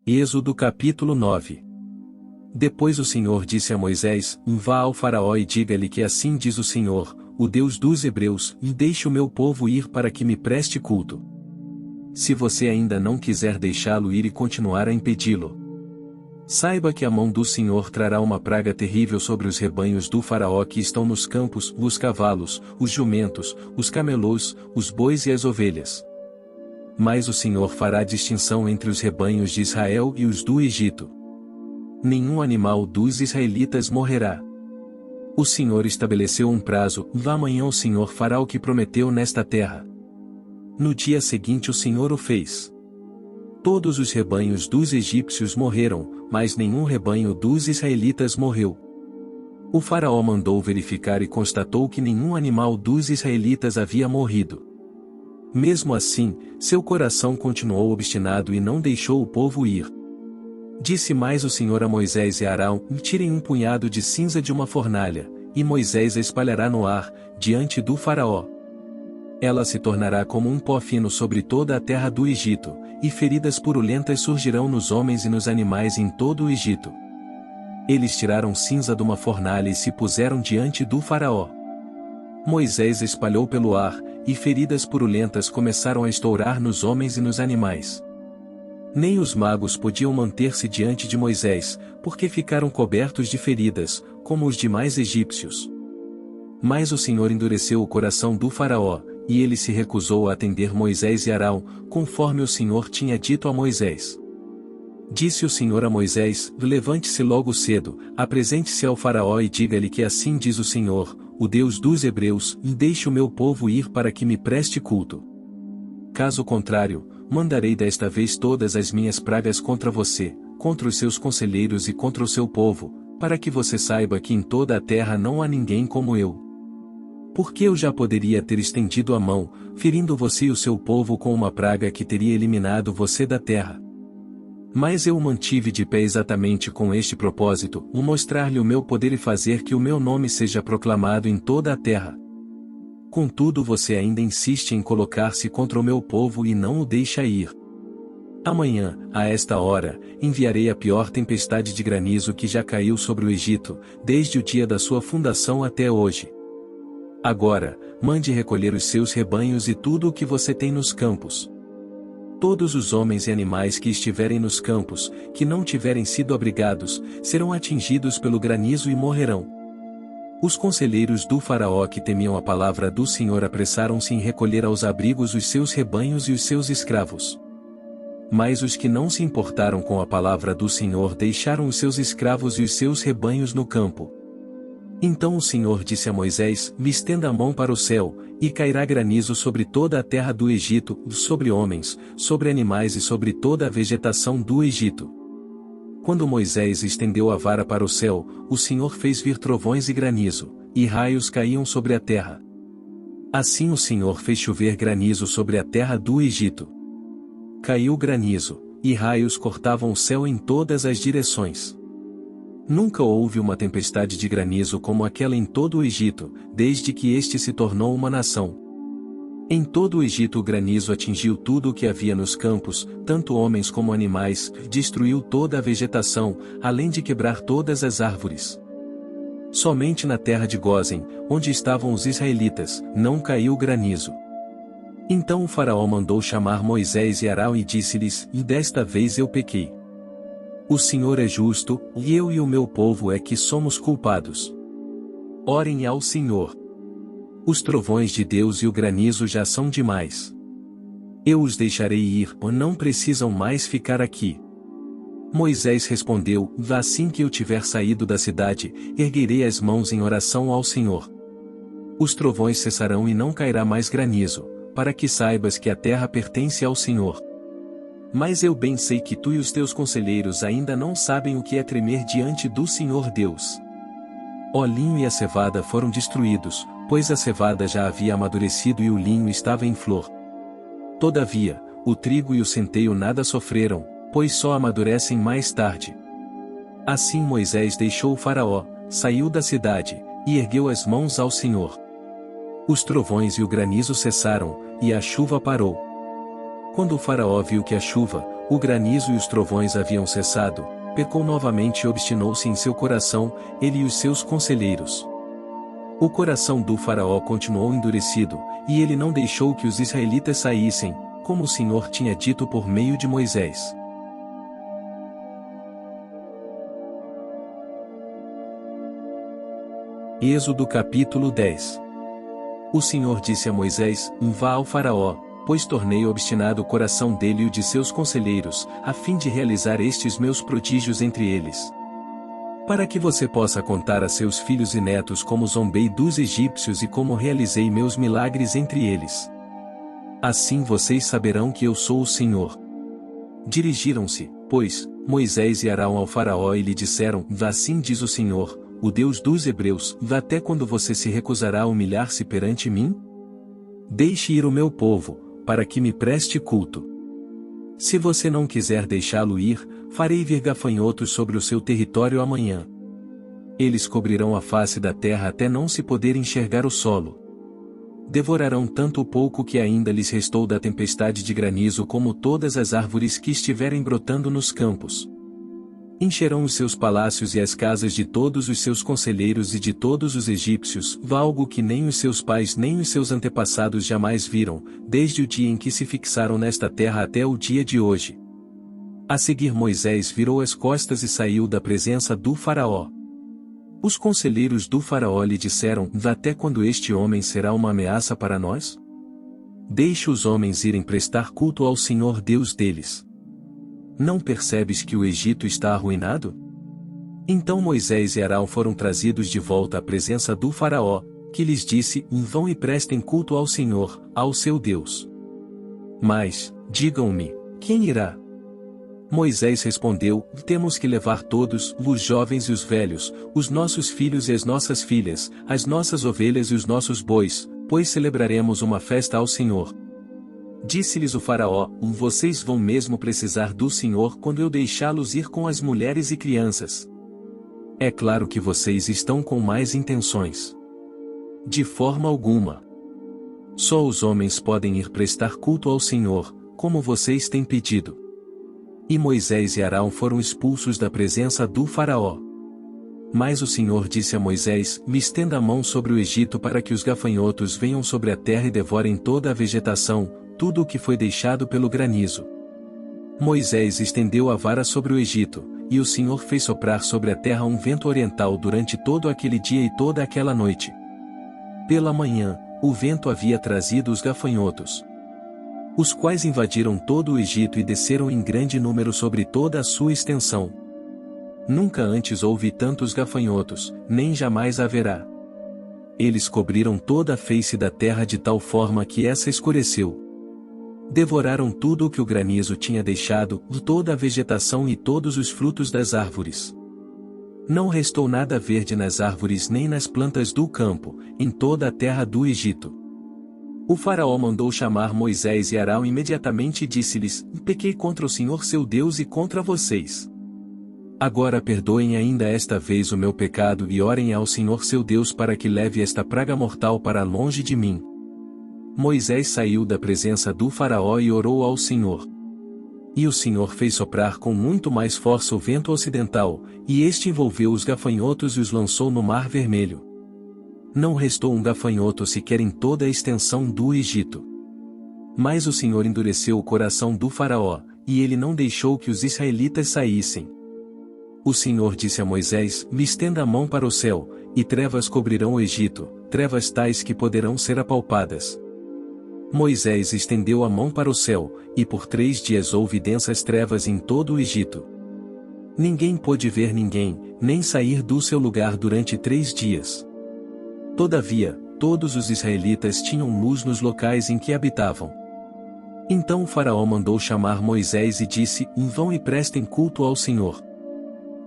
Êxodo capítulo 9. Depois o Senhor disse a Moisés: Vá ao Faraó e diga-lhe que assim diz o Senhor, o Deus dos Hebreus, e deixe o meu povo ir para que me preste culto. Se você ainda não quiser deixá-lo ir e continuar a impedi-lo, saiba que a mão do Senhor trará uma praga terrível sobre os rebanhos do Faraó que estão nos campos, os cavalos, os jumentos, os camelos, os bois e as ovelhas. Mas o Senhor fará distinção entre os rebanhos de Israel e os do Egito. Nenhum animal dos israelitas morrerá. O Senhor estabeleceu um prazo, amanhã o Senhor fará o que prometeu nesta terra. No dia seguinte o Senhor o fez. Todos os rebanhos dos egípcios morreram, mas nenhum rebanho dos israelitas morreu. O Faraó mandou verificar e constatou que nenhum animal dos israelitas havia morrido. Mesmo assim, seu coração continuou obstinado e não deixou o povo ir. Disse mais o Senhor a Moisés e a Arão: Tirem um punhado de cinza de uma fornalha, e Moisés a espalhará no ar, diante do Faraó. Ela se tornará como um pó fino sobre toda a terra do Egito, e feridas purulentas surgirão nos homens e nos animais em todo o Egito. Eles tiraram cinza de uma fornalha e se puseram diante do Faraó. Moisés espalhou pelo ar, e feridas purulentas começaram a estourar nos homens e nos animais. Nem os magos podiam manter-se diante de Moisés, porque ficaram cobertos de feridas, como os demais egípcios. Mas o Senhor endureceu o coração do Faraó, e ele se recusou a atender Moisés e Arão, conforme o Senhor tinha dito a Moisés. Disse o Senhor a Moisés: Levante-se logo cedo, apresente-se ao Faraó e diga-lhe que assim diz o Senhor, o Deus dos Hebreus, e deixe o meu povo ir para que me preste culto. Caso contrário, mandarei desta vez todas as minhas pragas contra você, contra os seus conselheiros e contra o seu povo, para que você saiba que em toda a terra não há ninguém como eu. Porque eu já poderia ter estendido a mão, ferindo você e o seu povo com uma praga que teria eliminado você da terra. Mas eu o mantive de pé exatamente com este propósito, mostrar-lhe o meu poder e fazer que o meu nome seja proclamado em toda a terra. Contudo você ainda insiste em colocar-se contra o meu povo e não o deixa ir. Amanhã, a esta hora, enviarei a pior tempestade de granizo que já caiu sobre o Egito, desde o dia da sua fundação até hoje. Agora, mande recolher os seus rebanhos e tudo o que você tem nos campos. Todos os homens e animais que estiverem nos campos, que não tiverem sido abrigados, serão atingidos pelo granizo e morrerão. Os conselheiros do Faraó que temiam a palavra do Senhor apressaram-se em recolher aos abrigos os seus rebanhos e os seus escravos. Mas os que não se importaram com a palavra do Senhor deixaram os seus escravos e os seus rebanhos no campo. Então o Senhor disse a Moisés: Estenda a mão para o céu, e cairá granizo sobre toda a terra do Egito, sobre homens, sobre animais e sobre toda a vegetação do Egito. Quando Moisés estendeu a vara para o céu, o Senhor fez vir trovões e granizo, e raios caíam sobre a terra. Assim o Senhor fez chover granizo sobre a terra do Egito. Caiu granizo, e raios cortavam o céu em todas as direções. Nunca houve uma tempestade de granizo como aquela em todo o Egito, desde que este se tornou uma nação. Em todo o Egito o granizo atingiu tudo o que havia nos campos, tanto homens como animais, destruiu toda a vegetação, além de quebrar todas as árvores. Somente na terra de Gósen, onde estavam os israelitas, não caiu granizo. Então o Faraó mandou chamar Moisés e Arão e disse-lhes: Desta vez eu pequei. O Senhor é justo, e eu e o meu povo é que somos culpados. Orem ao Senhor. Os trovões de Deus e o granizo já são demais. Eu os deixarei ir, ou não precisam mais ficar aqui. Moisés respondeu: Assim que eu tiver saído da cidade, erguerei as mãos em oração ao Senhor. Os trovões cessarão e não cairá mais granizo, para que saibas que a terra pertence ao Senhor. Mas eu bem sei que tu e os teus conselheiros ainda não sabem o que é tremer diante do Senhor Deus. O linho e a cevada foram destruídos, pois a cevada já havia amadurecido e o linho estava em flor. Todavia, o trigo e o centeio nada sofreram, pois só amadurecem mais tarde. Assim Moisés deixou o Faraó, saiu da cidade, e ergueu as mãos ao Senhor. Os trovões e o granizo cessaram, e a chuva parou. Quando o Faraó viu que a chuva, O granizo e os trovões haviam cessado, pecou novamente e obstinou-se em seu coração, ele e os seus conselheiros. O coração do faraó continuou endurecido, e ele não deixou que os israelitas saíssem, como o Senhor tinha dito por meio de Moisés. Êxodo capítulo 10. O Senhor disse a Moisés: Vá ao faraó, pois tornei obstinado o coração dele e o de seus conselheiros, a fim de realizar estes meus prodígios entre eles. Para que você possa contar a seus filhos e netos como zombei dos egípcios e como realizei meus milagres entre eles. Assim vocês saberão que eu sou o Senhor. Dirigiram-se, pois, Moisés e Arão ao faraó e lhe disseram: Assim diz o Senhor, o Deus dos Hebreus: Até quando você se recusará a humilhar-se perante mim? Deixe ir o meu povo, para que me preste culto. Se você não quiser deixá-lo ir, farei vir gafanhotos sobre o seu território amanhã. Eles cobrirão a face da terra até não se poder enxergar o solo. Devorarão tanto o pouco que ainda lhes restou da tempestade de granizo como todas as árvores que estiverem brotando nos campos. Encherão os seus palácios e as casas de todos os seus conselheiros e de todos os egípcios, algo que nem os seus pais nem os seus antepassados jamais viram, desde o dia em que se fixaram nesta terra até o dia de hoje. A seguir Moisés virou as costas e saiu da presença do faraó. Os conselheiros do faraó lhe disseram: Até quando este homem será uma ameaça para nós? Deixe os homens irem prestar culto ao Senhor Deus deles. Não percebes que o Egito está arruinado? Então Moisés e Arão foram trazidos de volta à presença do faraó, que lhes disse: Vão e prestem culto ao Senhor, ao seu Deus. Mas, digam-me, quem irá? Moisés respondeu: Temos que levar todos, os jovens e os velhos, os nossos filhos e as nossas filhas, as nossas ovelhas e os nossos bois, pois celebraremos uma festa ao Senhor. Disse-lhes o faraó: Vocês vão mesmo precisar do Senhor quando eu deixá-los ir com as mulheres e crianças. É claro que vocês estão com más intenções. De forma alguma. Só os homens podem ir prestar culto ao Senhor, como vocês têm pedido. E Moisés e Arão foram expulsos da presença do faraó. Mas o Senhor disse a Moisés: Estenda a mão sobre o Egito para que os gafanhotos venham sobre a terra e devorem toda a vegetação, tudo o que foi deixado pelo granizo. Moisés estendeu a vara sobre o Egito, e o Senhor fez soprar sobre a terra um vento oriental durante todo aquele dia e toda aquela noite. Pela manhã, o vento havia trazido os gafanhotos, os quais invadiram todo o Egito e desceram em grande número sobre toda a sua extensão. Nunca antes houve tantos gafanhotos, nem jamais haverá. Eles cobriram toda a face da terra de tal forma que essa escureceu. Devoraram tudo o que o granizo tinha deixado, toda a vegetação e todos os frutos das árvores. Não restou nada verde nas árvores nem nas plantas do campo, em toda a terra do Egito. O faraó mandou chamar Moisés e Arão imediatamente e disse-lhes: Pequei contra o Senhor seu Deus e contra vocês. Agora perdoem ainda esta vez o meu pecado e orem ao Senhor seu Deus para que leve esta praga mortal para longe de mim. Moisés saiu da presença do faraó e orou ao Senhor. E o Senhor fez soprar com muito mais força o vento ocidental, e este envolveu os gafanhotos e os lançou no Mar Vermelho. Não restou um gafanhoto sequer em toda a extensão do Egito. Mas o Senhor endureceu o coração do faraó, e ele não deixou que os israelitas saíssem. O Senhor disse a Moisés: Estenda a mão para o céu, e trevas cobrirão o Egito, trevas tais que poderão ser apalpadas. Moisés estendeu a mão para o céu, e por 3 dias houve densas trevas em todo o Egito. Ninguém pôde ver ninguém, nem sair do seu lugar durante 3 dias. Todavia, todos os israelitas tinham luz nos locais em que habitavam. Então o faraó mandou chamar Moisés e disse: Vão e prestem culto ao Senhor.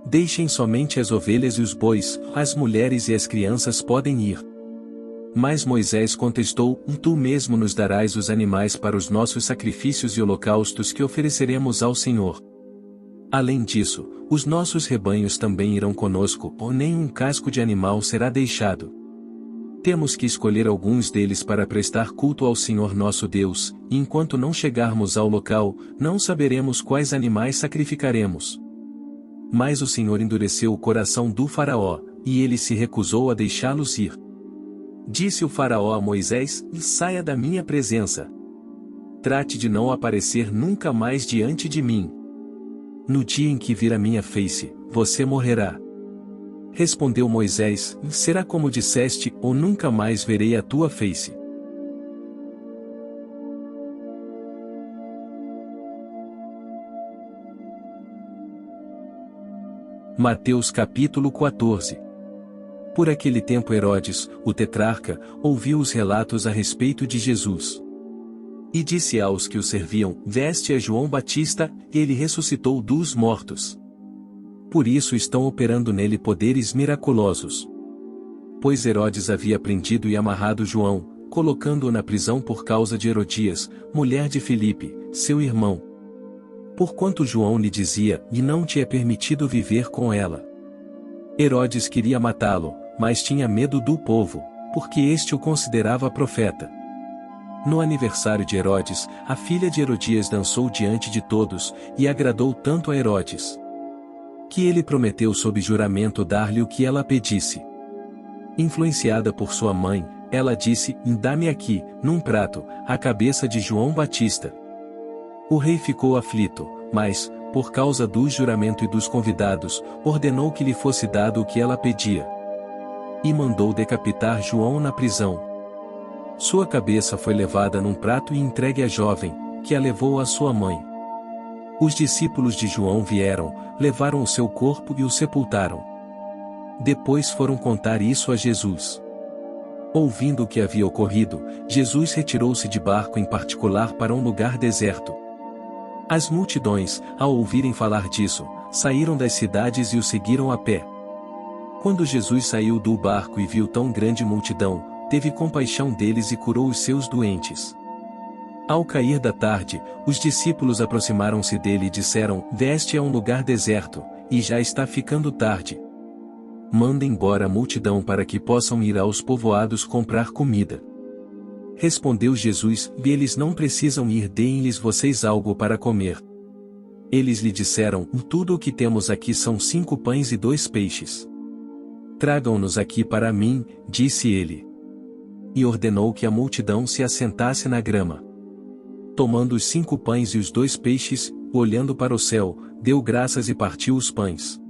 Deixem somente as ovelhas e os bois, as mulheres e as crianças podem ir. Mas Moisés contestou: Tu mesmo nos darás os animais para os nossos sacrifícios e holocaustos que ofereceremos ao Senhor. Além disso, os nossos rebanhos também irão conosco, ou nem um casco de animal será deixado. Temos que escolher alguns deles para prestar culto ao Senhor nosso Deus, e enquanto não chegarmos ao local, não saberemos quais animais sacrificaremos. Mas o Senhor endureceu o coração do faraó, e ele se recusou a deixá-los ir. Disse o faraó a Moisés: saia da minha presença. Trate de não aparecer nunca mais diante de mim. No dia em que vir a minha face, você morrerá. Respondeu Moisés: será como disseste, ou nunca mais verei a tua face. Mateus capítulo 14. Por aquele tempo Herodes, o tetrarca, ouviu os relatos a respeito de Jesus. E disse aos que o serviam: veste a João Batista, ele ressuscitou dos mortos. Por isso estão operando nele poderes miraculosos. Pois Herodes havia prendido e amarrado João, colocando-o na prisão por causa de Herodias, mulher de Filipe, seu irmão. Porquanto João lhe dizia: e não te é permitido viver com ela. Herodes queria matá-lo, mas tinha medo do povo, porque este o considerava profeta. No aniversário de Herodes, a filha de Herodias dançou diante de todos, e agradou tanto a Herodes, que ele prometeu sob juramento dar-lhe o que ela pedisse. Influenciada por sua mãe, ela disse: dá-me aqui, num prato, a cabeça de João Batista. O rei ficou aflito, mas, por causa do juramento e dos convidados, ordenou que lhe fosse dado o que ela pedia. E mandou decapitar João na prisão. Sua cabeça foi levada num prato e entregue à jovem, que a levou à sua mãe. Os discípulos de João vieram, levaram o seu corpo e o sepultaram. Depois foram contar isso a Jesus. Ouvindo o que havia ocorrido, Jesus retirou-se de barco em particular para um lugar deserto. As multidões, ao ouvirem falar disso, saíram das cidades e o seguiram a pé. Quando Jesus saiu do barco e viu tão grande multidão, teve compaixão deles e curou os seus doentes. Ao cair da tarde, os discípulos aproximaram-se dele e disseram: Deste a um lugar deserto, e já está ficando tarde. Manda embora a multidão para que possam ir aos povoados comprar comida. Respondeu Jesus: Eles não precisam ir, deem-lhes vocês algo para comer. Eles lhe disseram: Tudo o que temos aqui são 5 pães e 2 peixes. Tragam-nos aqui para mim, disse ele. E ordenou que a multidão se assentasse na grama. Tomando os 5 pães e os 2 peixes, olhando para o céu, deu graças e partiu os pães.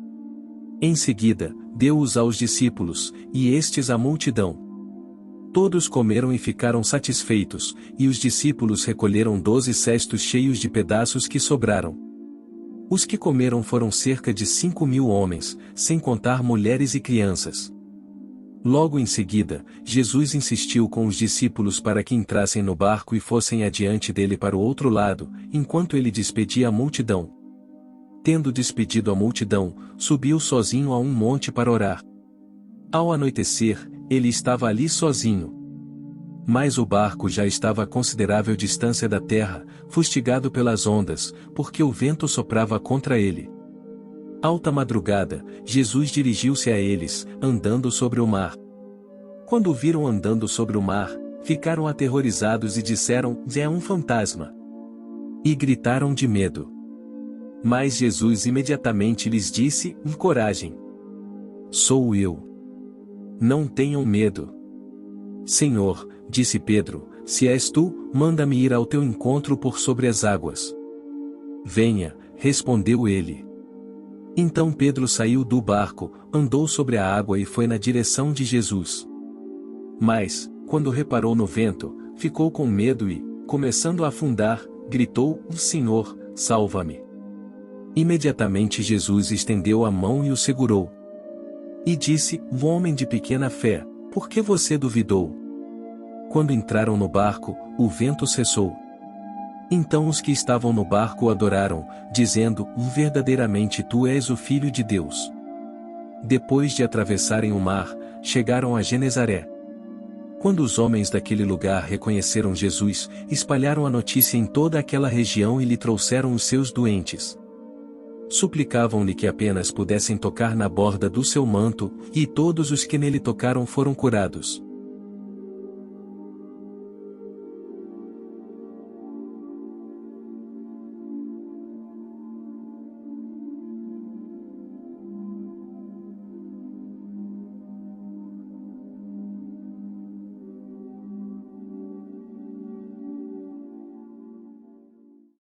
Em seguida, deu-os aos discípulos, e estes à multidão. Todos comeram e ficaram satisfeitos, e os discípulos recolheram 12 cestos cheios de pedaços que sobraram. Os que comeram foram cerca de 5.000 homens, sem contar mulheres e crianças. Logo em seguida, Jesus insistiu com os discípulos para que entrassem no barco e fossem adiante dele para o outro lado, enquanto ele despedia a multidão. Tendo despedido a multidão, subiu sozinho a um monte para orar. Ao anoitecer, ele estava ali sozinho. Mas o barco já estava a considerável distância da terra, fustigado pelas ondas, porque o vento soprava contra ele. Alta madrugada, Jesus dirigiu-se a eles, andando sobre o mar. Quando o viram andando sobre o mar, ficaram aterrorizados e disseram: É um fantasma. E gritaram de medo. Mas Jesus imediatamente lhes disse: Coragem. Sou eu. Não tenham medo. Senhor, disse Pedro, se és tu, manda-me ir ao teu encontro por sobre as águas. Venha, respondeu ele. Então Pedro saiu do barco, andou sobre a água e foi na direção de Jesus. Mas, quando reparou no vento, ficou com medo e, começando a afundar, gritou: Senhor, salva-me. Imediatamente Jesus estendeu a mão e o segurou. E disse: Homem de pequena fé, por que você duvidou? Quando entraram no barco, o vento cessou. Então os que estavam no barco o adoraram, dizendo: Verdadeiramente tu és o Filho de Deus. Depois de atravessarem o mar, chegaram a Genezaré. Quando os homens daquele lugar reconheceram Jesus, espalharam a notícia em toda aquela região e lhe trouxeram os seus doentes. Suplicavam-lhe que apenas pudessem tocar na borda do seu manto, e todos os que nele tocaram foram curados.